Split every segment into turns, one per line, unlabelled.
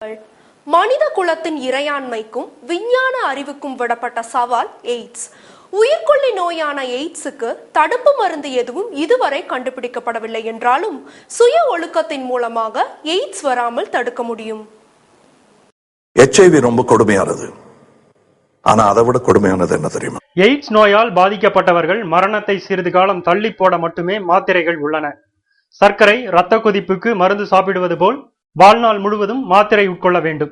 மனித குலத்தின் இறையாண்மைக்கும் விஞ்ஞான அறிவுக்கும் விடப்பட்ட சவால் எய்ட்ஸ். உயிர்கொல்லி நோயான எய்ட்ஸுக்கு தடுப்பு மருந்து எதுவும் இதுவரை கண்டுபிடிக்கப்படவில்லை என்றாலும் சுய ஒழுக்கத்தின் மூலமாக எய்ட்ஸ் வராமல் தடுக்க முடியும்.
HIV ரொம்ப கொடுமையானது. ஆனா அதை விட கொடுமையானது என்ன தெரியுமா?
எய்ட்ஸ் நோயால் பாதிக்கப்பட்டவர்கள் மரணத்தை சிறிது காலம் தள்ளி போட மட்டுமே மாத்திரைகள் உள்ளன. சர்க்கரை, இரத்த கொதிப்புக்கு மருந்து சாப்பிடுவது போல் வாழ்நாள் முழுவதும் மாத்திரை உட்கொள்ள வேண்டும்.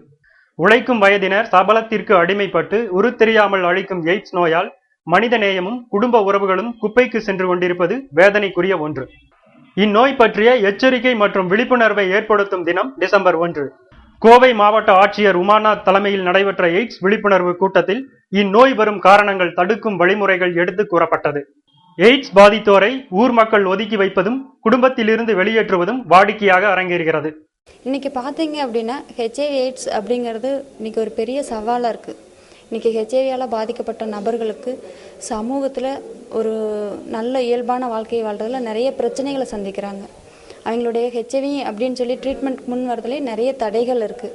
உழைக்கும் வயதினர் சபலத்திற்கு அடிமைப்பட்டு உருத்தெரியாமல் அழிக்கும் எய்ட்ஸ் நோயால் மனித நேயமும் குடும்ப உறவுகளும் குப்பைக்கு சென்று கொண்டிருப்பது வேதனைக்குரிய ஒன்று. இந்நோய் பற்றிய எச்சரிக்கை மற்றும் விழிப்புணர்வை ஏற்படுத்தும் தினம் டிசம்பர் 1. கோவை மாவட்ட ஆட்சியர் உமாநாத் தலைமையில் நடைபெற்ற எய்ட்ஸ் விழிப்புணர்வு கூட்டத்தில் இந்நோய் வரும் காரணங்கள் தடுக்கும் வழிமுறைகள் எடுத்து கூறப்பட்டது. எய்ட்ஸ் பாதித்தோரை ஊர் மக்கள் ஒதுக்கி வைப்பதும் குடும்பத்திலிருந்து வெளியேற்றுவதும் வாடிக்கையாக அரங்கேறுகிறது.
இன்னைக்கு பார்த்தீங்க அப்படின்னா HIV எய்ட்ஸ் அப்படிங்கிறது இன்னைக்கு ஒரு பெரிய சவாலாக இருக்குது. இன்றைக்கி ஹெச்ஐவியால் பாதிக்கப்பட்ட நபர்களுக்கு சமூகத்தில் ஒரு நல்ல இயல்பான வாழ்க்கையை வாழ்றதுல நிறைய பிரச்சனைகளை சந்திக்கிறாங்க. அவங்களுடைய HIV அப்படின்னு சொல்லி ட்ரீட்மெண்ட் முன் வரதுலேயே நிறைய தடைகள் இருக்குது.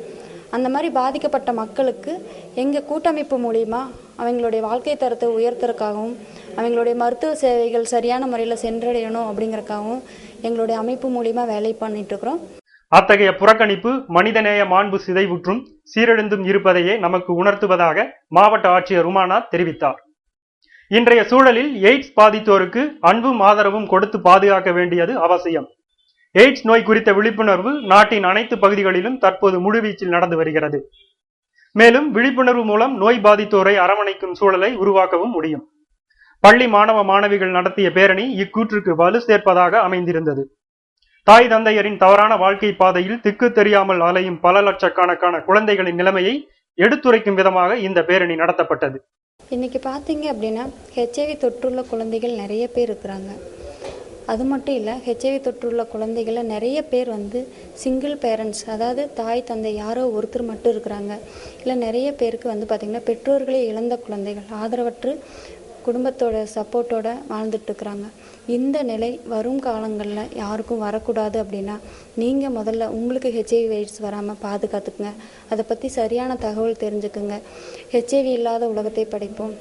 அந்த மாதிரி பாதிக்கப்பட்ட மக்களுக்கு எங்கள் கூட்டமைப்பு மூலிமா அவங்களுடைய வாழ்க்கை தரத்தை உயர்த்துறதுக்காகவும் அவங்களுடைய மருத்துவ சேவைகள் சரியான முறையில் சென்றடையணும் அப்படிங்கிறதுக்காகவும் எங்களுடைய அமைப்பு மூலிமா வேலை பண்ணிட்டுருக்குறோம்.
அத்தகைய புறக்கணிப்பு மனிதநேய மாண்பு சிதைவுற்றும் சீரழிந்தும் இருப்பதையே நமக்கு உணர்த்துவதாக மாவட்ட ஆட்சியர் உமாநாத் தெரிவித்தார். இன்றைய சூழலில் எய்ட்ஸ் பாதித்தோருக்கு அன்பும் ஆதரவும் கொடுத்து பாதுகாக்க வேண்டியது அவசியம். எய்ட்ஸ் நோய் குறித்த விழிப்புணர்வு நாட்டின் அனைத்து பகுதிகளிலும் தற்போது முழுவீச்சில் நடந்து வருகிறது. மேலும் விழிப்புணர்வு மூலம் நோய் பாதித்தோரை அரவணைக்கும் சூழலை உருவாக்கவும் முடியும். பள்ளி மாணவ மாணவிகள் நடத்திய பேரணி இக்கூற்றுக்கு வலு சேர்ப்பதாக அமைந்திருந்தது. தாய் தந்தையரின் தவறான வாழ்க்கை பாதையில் திக்கு தெரியாமல் அலையும் பல லட்சக்கணக்கான குழந்தைகளின் நிலைமையை எடுத்துரைக்கும் விதமாக இந்த பேரணி நடத்தப்பட்டது.
இன்னைக்கு பார்த்தீங்க அப்படின்னா HIV தொற்றுள்ள குழந்தைகள் நிறைய பேர் இருக்கிறாங்க. அது மட்டும் இல்லை, HIV தொற்றுள்ள குழந்தைகளில் நிறைய பேர் சிங்கிள் பேரண்ட்ஸ், அதாவது தாய் தந்தை யாரோ ஒருத்தர் மட்டும் இருக்கிறாங்க. இல்லை நிறைய பேருக்கு பார்த்திங்கன்னா பெற்றோர்களே இழந்த குழந்தைகள் ஆதரவற்று குடும்பத்தோட சப்போர்ட்டோட வாழ்ந்துட்டுருக்குறாங்க. இந்த நிலை வரும் காலங்களில் யாருக்கும் வரக்கூடாது அப்படின்னா நீங்கள் முதல்ல உங்களுக்கு HIV எய்ட்ஸ் வராமல் பாதுகாத்துக்குங்க. அதை பற்றி சரியான தகவல் தெரிஞ்சுக்குங்க. HIV இல்லாத உலகத்தை படைப்போம்.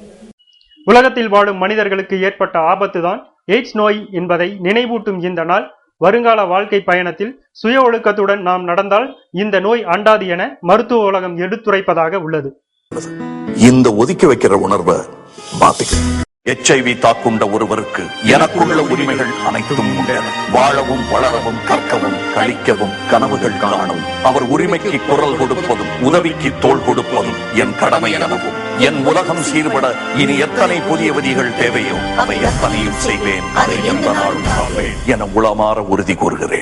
உலகத்தில் வாழும் மனிதர்களுக்கு ஏற்பட்ட ஆபத்து தான் எய்ட்ஸ் நோய் என்பதை நினைவூட்டும் இந்த நாள் வருங்கால வாழ்க்கை பயணத்தில் சுய ஒழுக்கத்துடன் நாம் நடந்தால் இந்த நோய் அண்டாது என மருத்துவ உலகம் எடுத்துரைப்பதாக உள்ளது.
இந்த ஒதுக்கி வைக்கிற உணர்வை மாத்திக்க. HIV தாக்குண்ட ஒருவருக்கு எனக்குள்ள உரிமைகள் அனைத்தும் உண்டு. வாழவும் வளரவும் கற்கவும் கழிக்கவும் கனவுகள் காணவும் அவர் உரிமைக்கு குரல் கொடுப்பதும் உதவிக்கு தோள் கொடுப்பதும் என் கடமை எனவும் என் உலகம் சீர்பட இனி எத்தனை புதிய விதிகள் தேவையோ அவை எத்தனையும் செய்வேன். அதை எந்த நாளும் காப்பேன் என உளமாற உறுதி கூறுகிறேன்.